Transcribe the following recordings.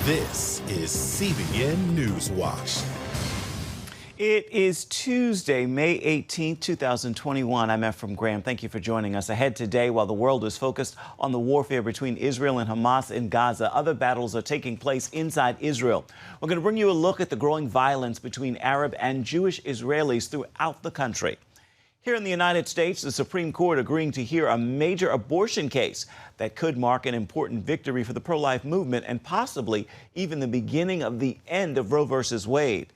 This is CBN NewsWatch. It is Tuesday, May 18, 2021. I'm Ephraim Graham. Thank you for joining us. Ahead today, while the world is focused on the warfare between Israel and Hamas in Gaza, other battles are taking place inside Israel. We're going to bring you a look at the growing violence between Arab and Jewish Israelis throughout the country. Here in the United States, the Supreme Court agreeing to hear a major abortion case that could mark an important victory for the pro-life movement and possibly even the beginning of the end of Roe versus Wade.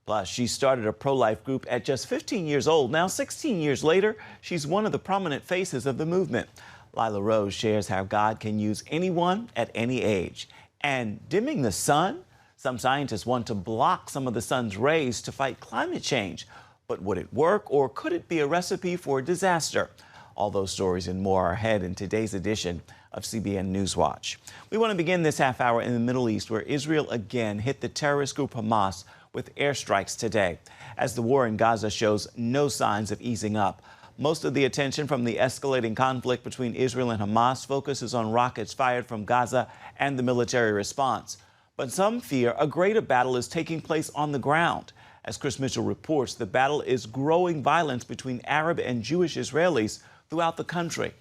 Plus, she started a pro-life group at just 15 years old. Now, 16 years later, she's one of the prominent faces of the movement. Lila Rose shares how God can use anyone at any age. And dimming the sun? Some scientists want to block some of the sun's rays to fight climate change. But would it work, or could it be a recipe for disaster? All those stories and more are ahead in today's edition of CBN NewsWatch. We want to begin this half hour in the Middle East, where Israel again hit the terrorist group Hamas with airstrikes today, as the war in Gaza shows no signs of easing up. Most of the attention from the escalating conflict between Israel and Hamas focuses on rockets fired from Gaza and the military response. But some fear a greater battle is taking place on the ground. As Chris Mitchell reports, the battle is growing violence between Arab and Jewish Israelis throughout the country.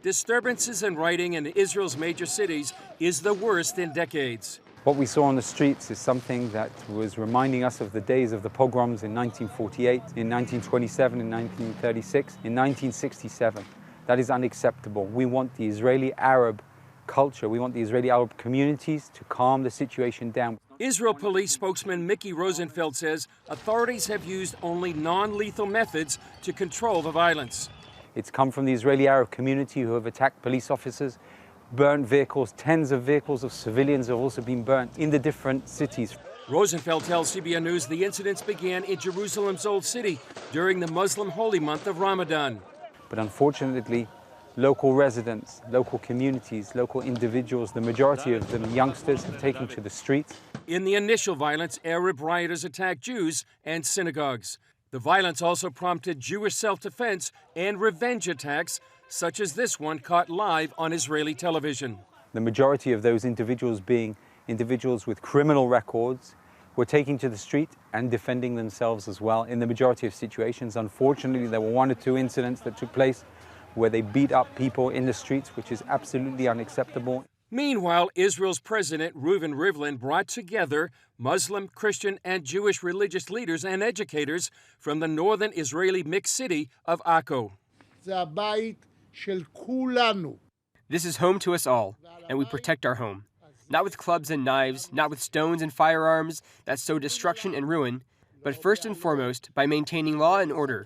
Disturbances and rioting in Israel's major cities is the worst in decades. What we saw on the streets is something that was reminding us of the days of the pogroms in 1948, in 1927, in 1936, in 1967. That is unacceptable. We want the Israeli-Arab culture, we want the Israeli-Arab communities to calm the situation down. Israel police spokesman Mickey Rosenfeld says authorities have used only non-lethal methods to control the violence. It's come from the Israeli-Arab community who have attacked police officers, burnt vehicles. Tens of vehicles of civilians have also been burnt in the different cities. Rosenfeld tells CBN News the incidents began in Jerusalem's Old City during the Muslim holy month of Ramadan. But unfortunately, local residents, local communities, local individuals, the majority of them youngsters, have taken to the streets. In the initial violence, Arab rioters attacked Jews and synagogues. The violence also prompted Jewish self-defense and revenge attacks, such as this one caught live on Israeli television. The majority of those individuals being individuals with criminal records were taking to the street and defending themselves as well. In the majority of situations, unfortunately, there were one or two incidents that took place where they beat up people in the streets, which is absolutely unacceptable. Meanwhile, Israel's president, Reuven Rivlin, brought together Muslim, Christian, and Jewish religious leaders and educators from the northern Israeli mixed city of Akko. This is home to us all, and we protect our home. Not with clubs and knives, not with stones and firearms that sow destruction and ruin, but first and foremost by maintaining law and order.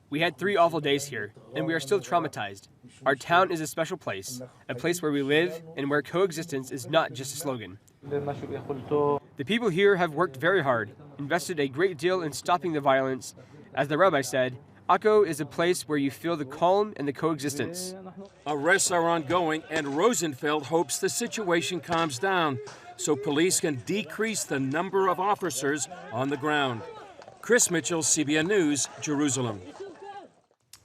We had 3 awful days here, and we are still traumatized. Our town is a special place, a place where we live and where coexistence is not just a slogan. The people here have worked very hard, invested a great deal in stopping the violence. As the rabbi said, Akko is a place where you feel the calm and the coexistence. Arrests are ongoing, and Rosenfeld hopes the situation calms down so police can decrease the number of officers on the ground. Chris Mitchell, CBN News, Jerusalem.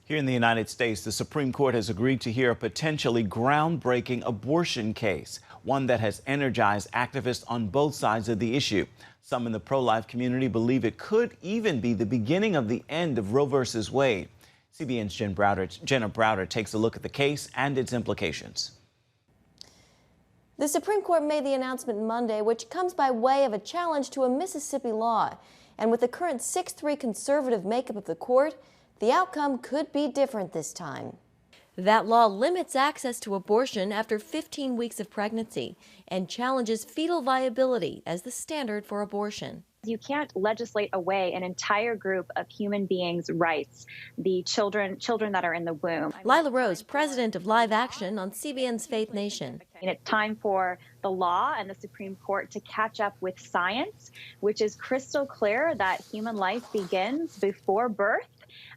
Here in the United States, the Supreme Court has agreed to hear a potentially groundbreaking abortion case, one that has energized activists on both sides of the issue. Some in the pro-life community believe it could even be the beginning of the end of Roe versus Wade. CBN's Jenna Browder takes a look at the case and its implications. The Supreme Court made the announcement Monday, which comes by way of a challenge to a Mississippi law. And with the current 6-3 conservative makeup of the court, the outcome could be different this time. That law limits access to abortion after 15 weeks of pregnancy and challenges fetal viability as the standard for abortion. You can't legislate away an entire group of human beings' rights, the children that are in the womb. Lila Rose, president of Live Action on CBN's Faith Nation. And it's time for the law and the Supreme Court to catch up with science, which is crystal clear that human life begins before birth.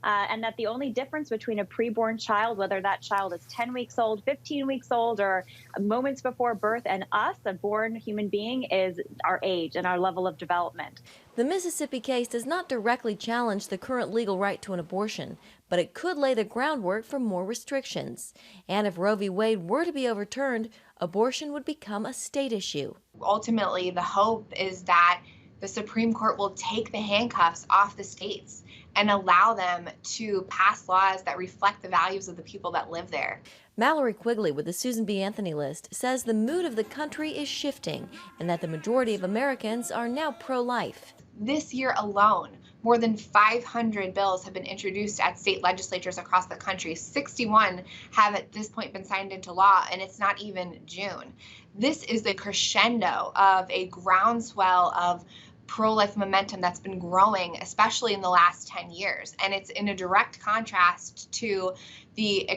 and that the only difference between a preborn child, whether that child is 10 weeks old, 15 weeks old, or moments before birth, and us, a born human being, is our age and our level of development. The Mississippi case does not directly challenge the current legal right to an abortion, but it could lay the groundwork for more restrictions. And if Roe v. Wade were to be overturned, abortion would become a state issue. Ultimately, the hope is that the Supreme Court will take the handcuffs off the states and allow them to pass laws that reflect the values of the people that live there. Mallory Quigley with the Susan B. Anthony list says the mood of the country is shifting and that the majority of Americans are now pro-life. This year alone, more than 500 bills have been introduced at state legislatures across the country. 61 have at this point been signed into law, and it's not even June. This is the crescendo of a groundswell of pro-life momentum that's been growing, especially in the last 10 years. And it's in a direct contrast to the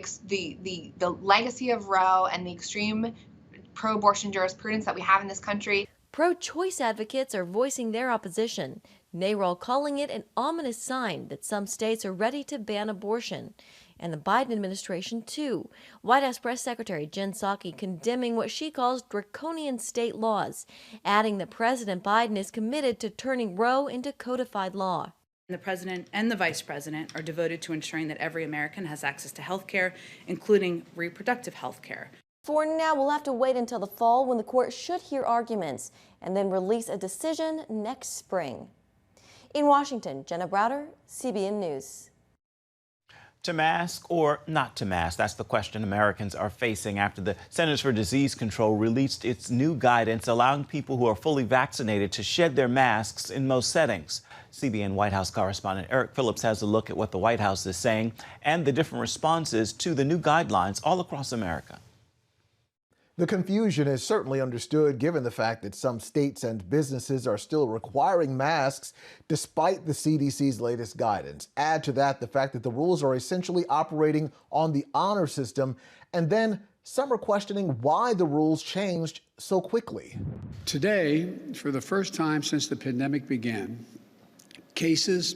legacy of Roe and the extreme pro-abortion jurisprudence that we have in this country. Pro-choice advocates are voicing their opposition, NARAL calling it an ominous sign that some states are ready to ban abortion. And the Biden administration, too. White House Press Secretary Jen Psaki condemning what she calls draconian state laws, adding that President Biden is committed to turning Roe into codified law. The president and the vice president are devoted to ensuring that every American has access to health care, including reproductive health care. For now, we'll have to wait until the fall when the court should hear arguments and then release a decision next spring. In Washington, Jenna Browder, CBN News. To mask or not to mask? That's the question Americans are facing after the Centers for Disease Control released its new guidance allowing people who are fully vaccinated to shed their masks in most settings. CBN White House correspondent Eric Phillips has a look at what the White House is saying and the different responses to the new guidelines all across America. The confusion is certainly understood given the fact that some states and businesses are still requiring masks despite the CDC's latest guidance. Add to that the fact that the rules are essentially operating on the honor system, and then some are questioning why the rules changed so quickly. Today, for the first time since the pandemic began,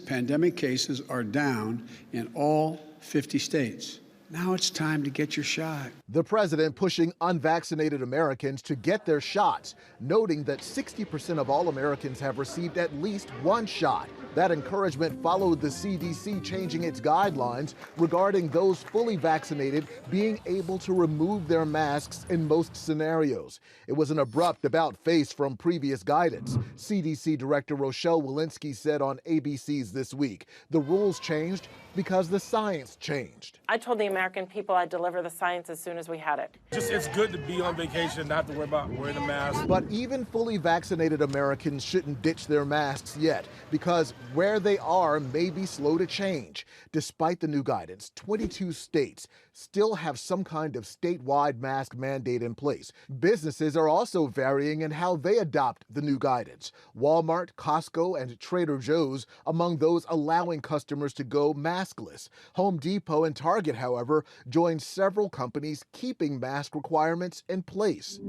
pandemic cases are down in all 50 states. Now it's time to get your shot. The president pushing unvaccinated Americans to get their shots, noting that 60% of all Americans have received at least one shot. That encouragement followed the CDC changing its guidelines regarding those fully vaccinated being able to remove their masks in most scenarios. It was an abrupt about-face from previous guidance. CDC Director Rochelle Walensky said on ABC's This Week, the rules changed because the science changed. I told the American people I'd deliver the science as soon as we had it. It's good to be on vacation and not have to worry about wearing a mask. But even fully vaccinated Americans shouldn't ditch their masks yet, because where they are may be slow to change. Despite the new guidance, 22 states still have some kind of statewide mask mandate in place. Businesses are also varying in how they adopt the new guidance. Walmart, Costco, and Trader Joe's among those allowing customers to go maskless. Home Depot and Target, however, joined several companies keeping mask requirements in place.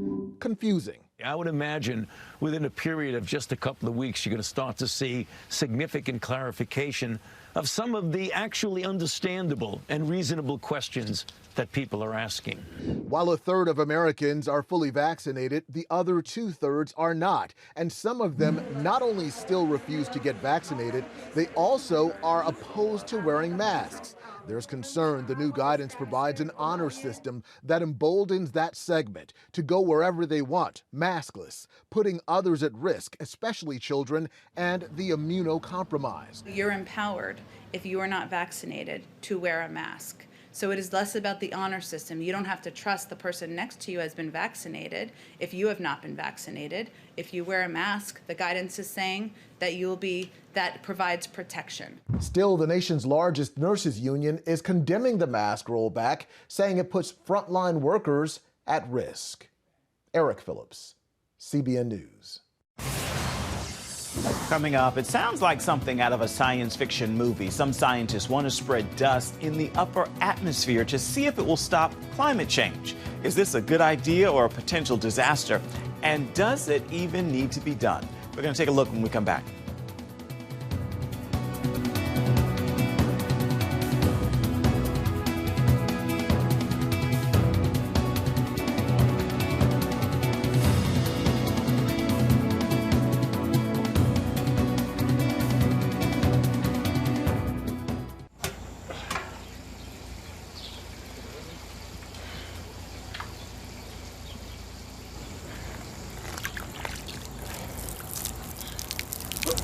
Confusing. I would imagine within a period of just a couple of weeks, you're going to start to see significant clarification of some of the actually understandable and reasonable questions that people are asking. While a third of Americans are fully vaccinated, the other 2/3 are not. And some of them not only still refuse to get vaccinated, they also are opposed to wearing masks. There's concern the new guidance provides an honor system that emboldens that segment to go wherever they want, maskless, putting others at risk, especially children and the immunocompromised. You're empowered, if you are not vaccinated, to wear a mask. So it is less about the honor system. You don't have to trust the person next to you has been vaccinated if you have not been vaccinated. If you wear a mask, the guidance is saying that that provides protection. Still, the nation's largest nurses union is condemning the mask rollback, saying it puts frontline workers at risk. Eric Phillips, CBN News. Coming up, it sounds like something out of a science fiction movie. Some scientists want to spread dust in the upper atmosphere to see if it will stop climate change. Is this a good idea or a potential disaster? And does it even need to be done? We're going to take a look when we come back.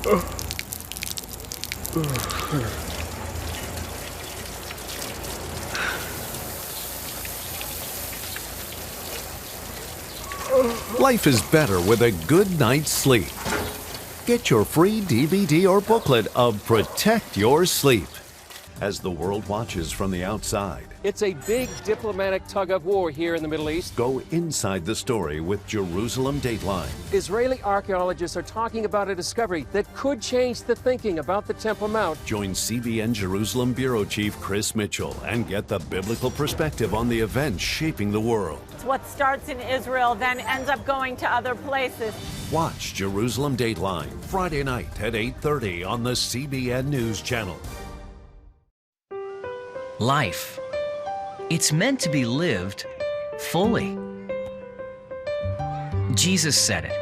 Life is better with a good night's sleep. Get your free DVD or booklet of Protect Your Sleep as the world watches from the outside. It's a big diplomatic tug of war here in the Middle East. Go inside the story with Jerusalem Dateline. Israeli archaeologists are talking about a discovery that could change the thinking about the Temple Mount. Join CBN Jerusalem Bureau Chief Chris Mitchell and get the biblical perspective on the events shaping the world. What starts in Israel then ends up going to other places. Watch Jerusalem Dateline Friday night at 8:30 on the CBN News Channel. Life. It's meant to be lived fully. Jesus said it.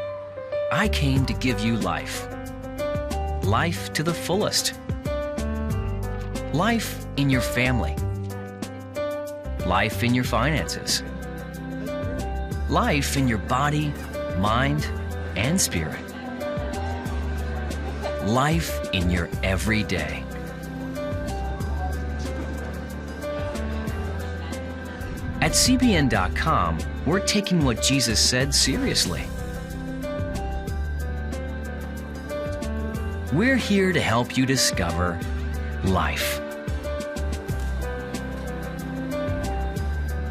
I came to give you life. Life to the fullest. Life in your family. Life in your finances. Life in your body, mind, and spirit. Life in your everyday. At CBN.com, we're taking what Jesus said seriously. We're here to help you discover life.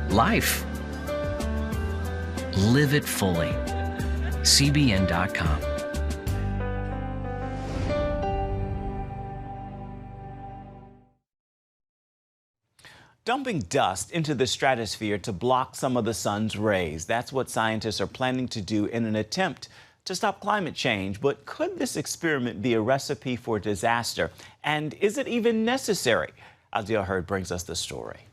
Life. Live it fully. CBN.com. Dumping dust into the stratosphere to block some of the sun's rays. That's what scientists are planning to do in an attempt to stop climate change. But could this experiment be a recipe for disaster? And is it even necessary? Adil Hurd brings us the story.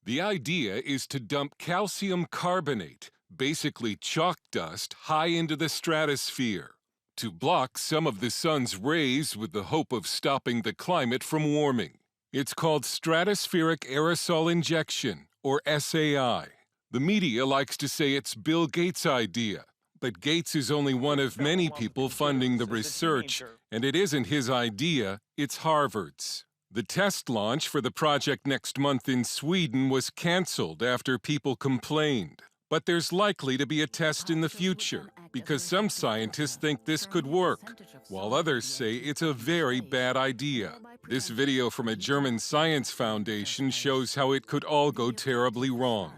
The idea is to dump calcium carbonate, basically chalk dust, high into the stratosphere to block some of the sun's rays with the hope of stopping the climate from warming. It's called stratospheric aerosol injection, or SAI. The media likes to say it's Bill Gates' idea, but Gates is only one of many people funding the research, and it isn't his idea, it's Harvard's. The test launch for the project next month in Sweden was canceled after people complained. But there's likely to be a test in the future, because some scientists think this could work, while others say it's a very bad idea. This video from a German science foundation shows how it could all go terribly wrong.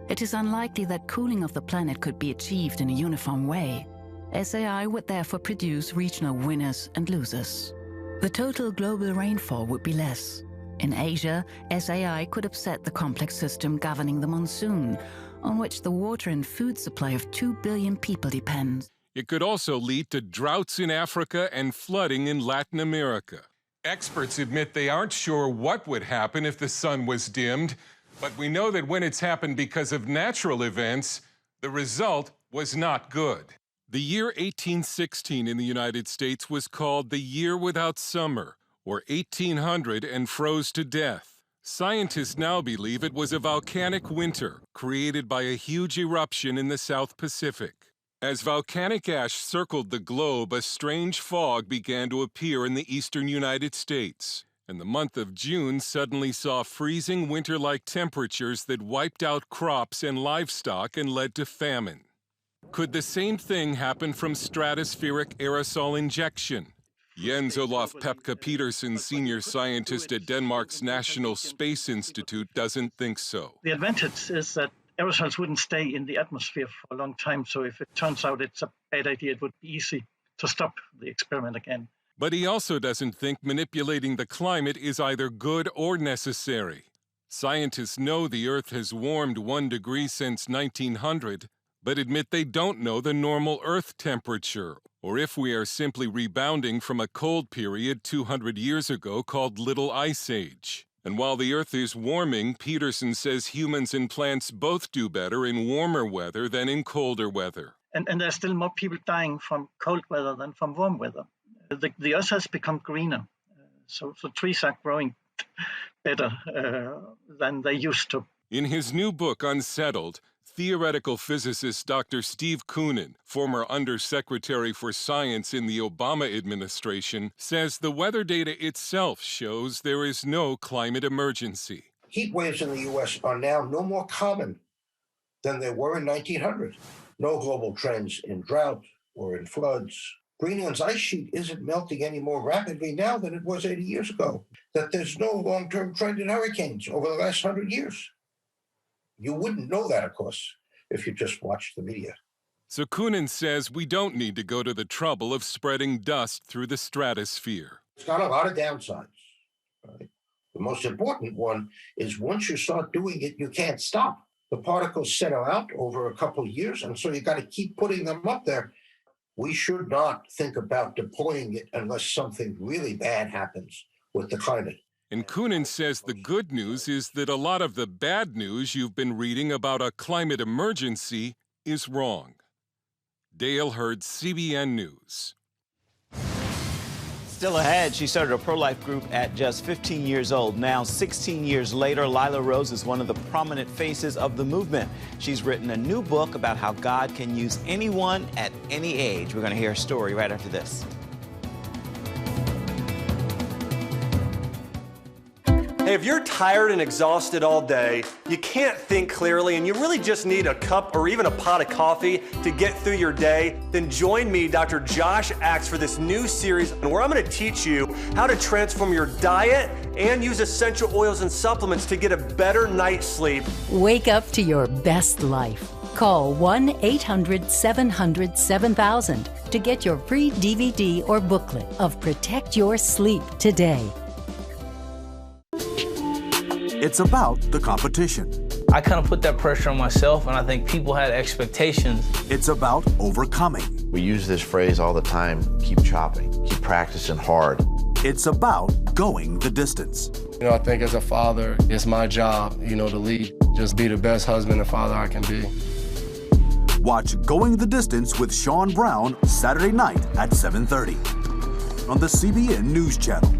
It is unlikely that cooling of the planet could be achieved in a uniform way. SAI would therefore produce regional winners and losers. The total global rainfall would be less. In Asia, SAI could upset the complex system governing the monsoon, on which the water and food supply of 2 billion people depends. It could also lead to droughts in Africa and flooding in Latin America. Experts admit they aren't sure what would happen if the sun was dimmed, but we know that when it's happened because of natural events, the result was not good. The year 1816 in the United States was called the Year Without Summer, or 1800, and froze to death. Scientists now believe it was a volcanic winter created by a huge eruption in the South Pacific. As volcanic ash circled the globe, a strange fog began to appear in the eastern United States, and the month of June suddenly saw freezing winter-like temperatures that wiped out crops and livestock and led to famine. Could the same thing happen from stratospheric aerosol injection? Jens Olof Pepke Petersen, senior scientist at Denmark's National Space Institute, doesn't think so. The advantage is that aerosols wouldn't stay in the atmosphere for a long time, so if it turns out it's a bad idea, it would be easy to stop the experiment again. But he also doesn't think manipulating the climate is either good or necessary. Scientists know the Earth has warmed 1 degree since 1900, but admit they don't know the normal Earth temperature, or if we are simply rebounding from a cold period 200 years ago called Little Ice Age. And while the Earth is warming, Petersen says humans and plants both do better in warmer weather than in colder weather. And there's still more people dying from cold weather than from warm weather. The Earth has become greener, so trees are growing better than they used to. In his new book, Unsettled, Theoretical physicist Dr. Steve Koonin, former Undersecretary for Science in the Obama administration, says the weather data itself shows there is no climate emergency. Heat waves in the U.S. are now no more common than they were in 1900. No global trends in drought or in floods. Greenland's ice sheet isn't melting any more rapidly now than it was 80 years ago. That there's no long-term trend in hurricanes over the last 100 years. You wouldn't know that, of course, if you just watched the media. So Koonin says we don't need to go to the trouble of spreading dust through the stratosphere. It's got a lot of downsides. Right? The most important one is once you start doing it, you can't stop. The particles settle out over a couple of years, and so you got to keep putting them up there. We should not think about deploying it unless something really bad happens with the climate. And Koonin says the good news is that a lot of the bad news you've been reading about a climate emergency is wrong. Dale Hurd, CBN News. Still ahead, she started a pro-life group at just 15 years old. Now, 16 years later, Lila Rose is one of the prominent faces of the movement. She's written a new book about how God can use anyone at any age. We're going to hear her story right after this. Hey, if you're tired and exhausted all day, you can't think clearly, and you really just need a cup or even a pot of coffee to get through your day, then join me, Dr. Josh Axe, for this new series where I'm going to teach you how to transform your diet and use essential oils and supplements to get a better night's sleep. Wake up to your best life. Call 1-800-700-7000 to get your free DVD or booklet of Protect Your Sleep today. It's about the competition. I kind of put that pressure on myself, and I think people had expectations. It's about overcoming. We use this phrase all the time, keep chopping, keep practicing hard. It's about going the distance. You know, I think as a father, it's my job, to lead. Just be the best husband and father I can be. Watch Going the Distance with Sean Brown Saturday night at 7:30 on the CBN News Channel.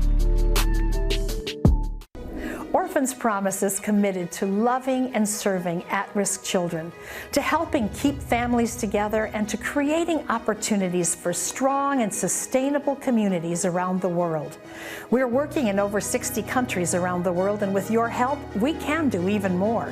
Orphans Promise is committed to loving and serving at-risk children, to helping keep families together, and to creating opportunities for strong and sustainable communities around the world. We're working in over 60 countries around the world, and with your help, we can do even more.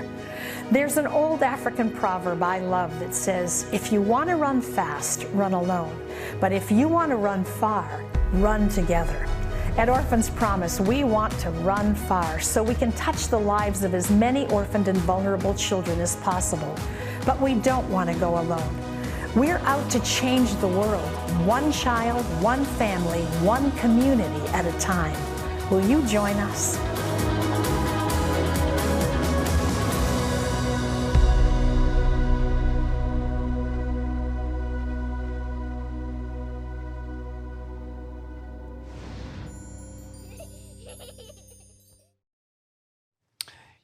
There's an old African proverb I love that says, if you want to run fast, run alone. But if you want to run far, run together. At Orphans Promise, we want to run far so we can touch the lives of as many orphaned and vulnerable children as possible. But we don't want to go alone. We're out to change the world, one child, one family, one community at a time. Will you join us?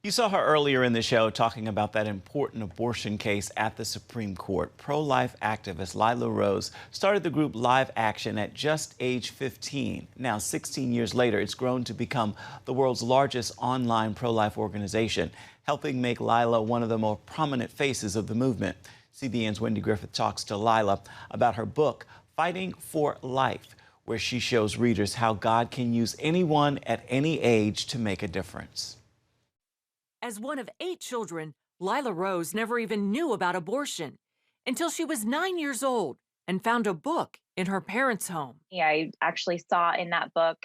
You saw her earlier in the show talking about that important abortion case at the Supreme Court. Pro-life activist Lila Rose started the group Live Action at just age 15. Now, 16 years later, it's grown to become the world's largest online pro-life organization, helping make Lila one of the more prominent faces of the movement. CBN's Wendy Griffith talks to Lila about her book, Fighting for Life, where she shows readers how God can use anyone at any age to make a difference. As one of 8 children, Lila Rose never even knew about abortion until she was 9 years old and found a book in her parents' home. I actually saw in that book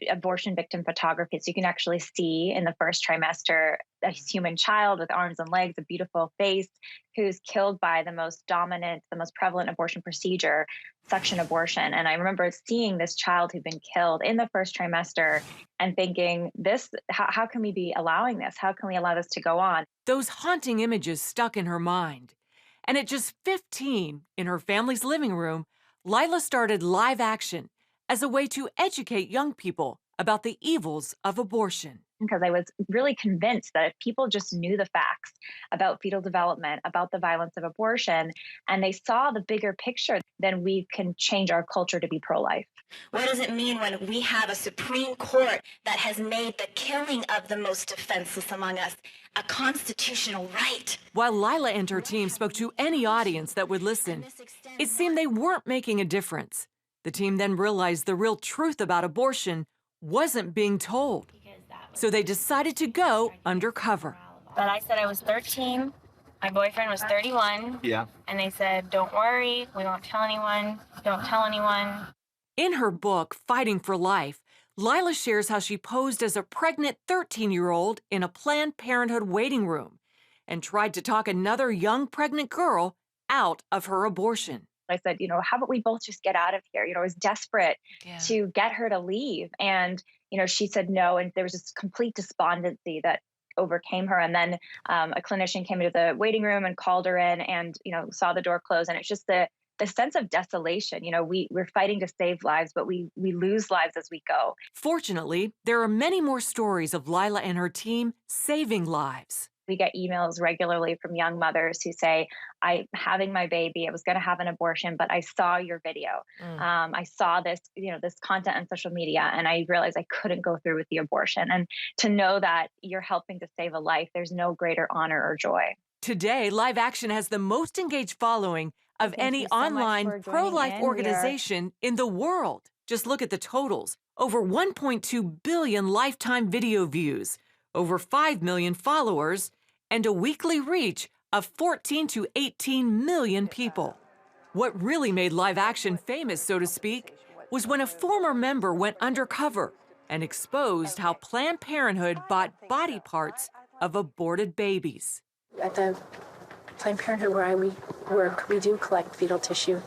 abortion victim photography. So you can actually see in the first trimester a human child with arms and legs, a beautiful face, who's killed by the most dominant, the most prevalent abortion procedure, suction abortion. And I remember seeing this child who'd been killed in the first trimester and thinking, how can we be allowing this? How can we allow this to go on? Those haunting images stuck in her mind. And at just 15, in her family's living room, Lila started Live Action as a way to educate young people about the evils of abortion. because I was really convinced that if people just knew the facts about fetal development, about the violence of abortion, and they saw the bigger picture, then we can change our culture to be pro-life. What does it mean when we have a Supreme Court that has made the killing of the most defenseless among us a constitutional right? While Lila and her team spoke to any audience that would listen, it seemed they weren't making a difference. The team then realized the real truth about abortion wasn't being told. So they decided to go undercover. But I said I was 13. My boyfriend was 31. Yeah. And they said, don't worry, we won't tell anyone. Don't tell anyone. In her book, Fighting for Life, Lila shares how she posed as a pregnant 13-year-old in a Planned Parenthood waiting room and tried to talk another young pregnant girl out of her abortion. I said, how about we both just get out of here? I was desperate to get her to leave. And, she said no. And there was this complete despondency that overcame her. And then a clinician came into the waiting room and called her in and, saw the door close. And it's just the sense of desolation. We're fighting to save lives, but we lose lives as we go. Fortunately, there are many more stories of Lila and her team saving lives. We get emails regularly from young mothers who say, I'm having my baby. I was going to have an abortion, but I saw your video. I saw this, this content on social media, and I realized I couldn't go through with the abortion. And to know that you're helping to save a life, there's no greater honor or joy. Today, Live Action has the most engaged following of any online pro-life organization in the world. Just look at the totals. Over 1.2 billion lifetime video views, over 5 million followers, and a weekly reach of 14 to 18 million people. What really made Live Action famous, so to speak, was when a former member went undercover and exposed how Planned Parenthood bought body parts of aborted babies. At the Planned Parenthood where I work, we do collect fetal tissue.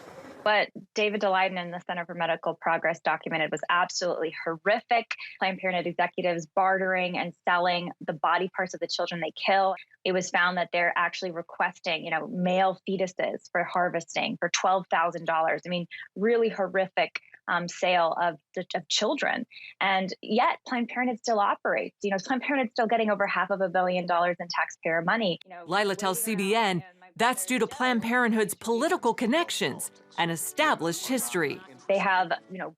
What David Daleiden and the Center for Medical Progress documented was absolutely horrific. Planned Parenthood executives bartering and selling the body parts of the children they kill. It was found that they're actually requesting, male fetuses for harvesting for $12,000. I mean, really horrific sale of children. And yet Planned Parenthood still operates. Planned Parenthood's still getting over $500 million in taxpayer money. Lila tells CBN that's due to Planned Parenthood's political connections and established history. They have,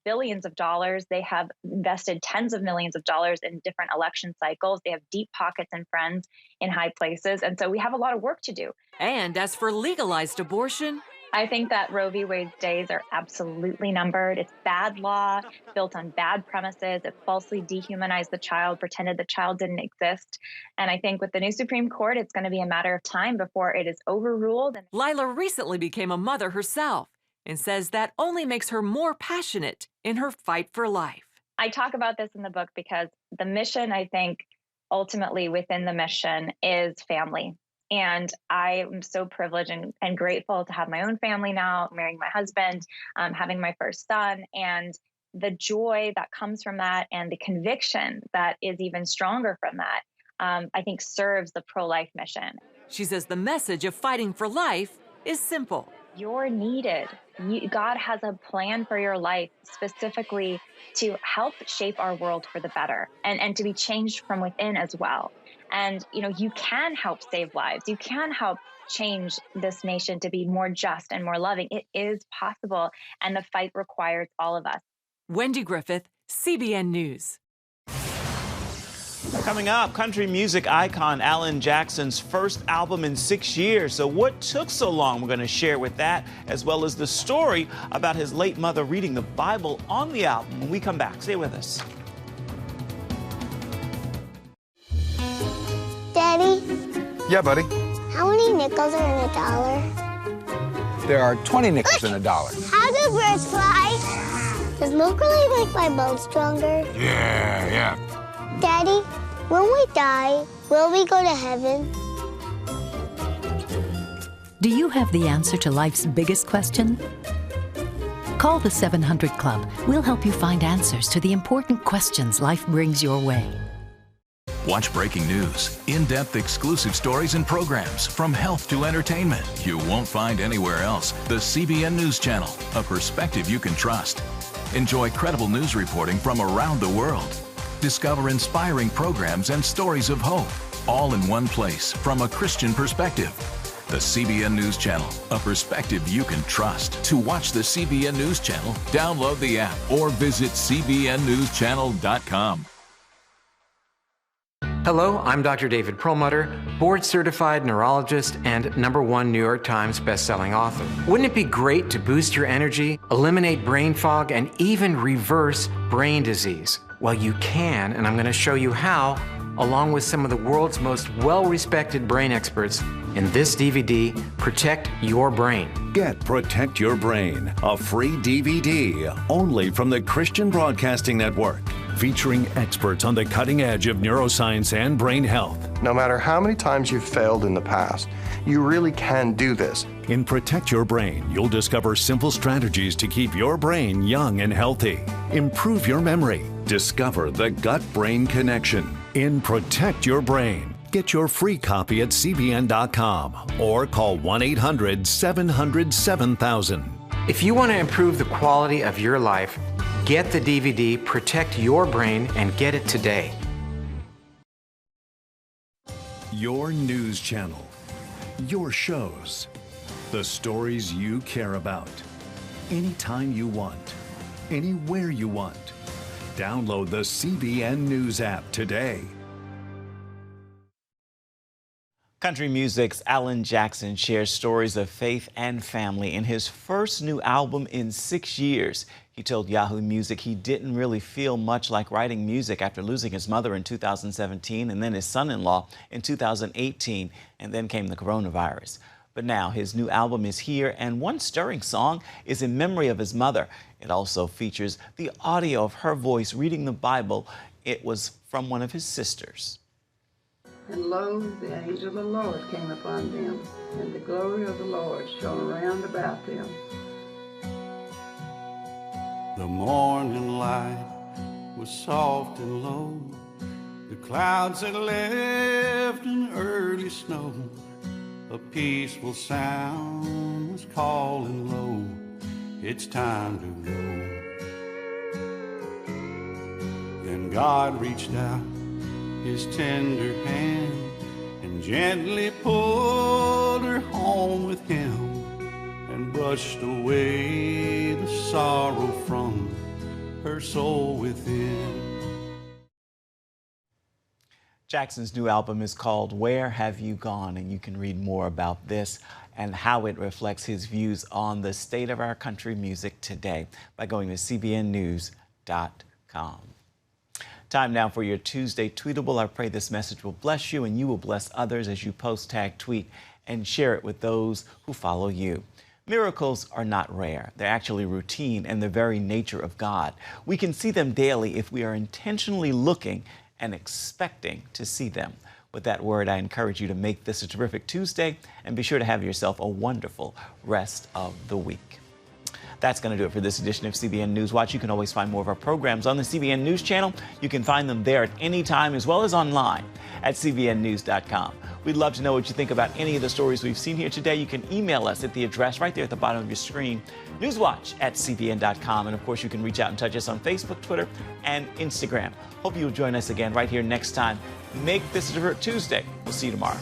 billions of dollars. They have invested tens of millions of dollars in different election cycles. They have deep pockets and friends in high places. And so we have a lot of work to do. And as for legalized abortion, I think that Roe v. Wade's days are absolutely numbered. It's bad law, built on bad premises. It falsely dehumanized the child, pretended the child didn't exist. And I think with the new Supreme Court, it's going to be a matter of time before it is overruled. Lila recently became a mother herself and says that only makes her more passionate in her fight for life. I talk about this in the book because the mission, I think, ultimately within the mission is family. And I am so privileged and grateful to have my own family now, marrying my husband, having my first son, and the joy that comes from that and the conviction that is even stronger from that, I think serves the pro-life mission. She says the message of fighting for life is simple. You're needed. God has a plan for your life specifically to help shape our world for the better and to be changed from within as well. And, you can help save lives. You can help change this nation to be more just and more loving. It is possible, and the fight requires all of us. Wendy Griffith, CBN News. Coming up, country music icon Alan Jackson's first album in 6 years. So what took so long? We're going to share with that, as well as the story about his late mother reading the Bible on the album. When we come back, stay with us. Daddy? Yeah, buddy? How many nickels are in a dollar? There are 20 nickels in a dollar. How do birds fly? Does milk really make my bones stronger? Yeah. Daddy, when we die, will we go to heaven? Do you have the answer to life's biggest question? Call the 700 Club. We'll help you find answers to the important questions life brings your way. Watch breaking news, in-depth exclusive stories and programs from health to entertainment you won't find anywhere else. The CBN News Channel, a perspective you can trust. Enjoy credible news reporting from around the world. Discover inspiring programs and stories of hope, all in one place from a Christian perspective. The CBN News Channel, a perspective you can trust. To watch the CBN News Channel, download the app or visit cbnnewschannel.com. Hello, I'm Dr. David Perlmutter, board-certified neurologist and #1 New York Times bestselling author. Wouldn't it be great to boost your energy, eliminate brain fog, and even reverse brain disease? Well, you can, and I'm going to show you how, along with some of the world's most well-respected brain experts in this DVD, Protect Your Brain. Get Protect Your Brain, a free DVD only from the Christian Broadcasting Network, featuring experts on the cutting edge of neuroscience and brain health. No matter how many times you've failed in the past, you really can do this. In Protect Your Brain, you'll discover simple strategies to keep your brain young and healthy. Improve your memory. Discover the gut-brain connection. In Protect Your Brain, get your free copy at cbn.com or call 1-800-700-7000. If you want to improve the quality of your life, get the DVD Protect Your Brain and get it today. Your news channel. Your shows. The stories you care about. Anytime you want. Anywhere you want. Download the CBN News app today. Country music's Alan Jackson shares stories of faith and family in his first new album in 6 years. He told Yahoo Music he didn't really feel much like writing music after losing his mother in 2017 and then his son-in-law in 2018, and then came the coronavirus. But now his new album is here, and one stirring song is in memory of his mother. It also features the audio of her voice reading the Bible. It was from one of his sisters. And lo, the angel of the Lord came upon them, and the glory of the Lord shone round about them. The morning light was soft and low. The clouds had left an early snow. A peaceful sound was calling low. It's time to go. Then God reached out his tender hand and gently pulled her home with him and brushed away the sorrow from her soul within. Jackson's new album is called Where Have You Gone? And you can read more about this and how it reflects his views on the state of our country music today by going to cbnnews.com. Time now for your Tuesday Tweetable. I pray this message will bless you and you will bless others as you post, tag, tweet, and share it with those who follow you. Miracles are not rare. They're actually routine and the very nature of God. We can see them daily if we are intentionally looking and expecting to see them. With that word, I encourage you to make this a terrific Tuesday and be sure to have yourself a wonderful rest of the week. That's going to do it for this edition of CBN Newswatch. You can always find more of our programs on the CBN News Channel. You can find them there at any time as well as online at cbnnews.com. We'd love to know what you think about any of the stories we've seen here today. You can email us at the address right there at the bottom of your screen, newswatch@cbn.com. And of course, you can reach out and touch us on Facebook, Twitter, and Instagram. Hope you'll join us again right here next time. Make this a terrific Tuesday. We'll see you tomorrow.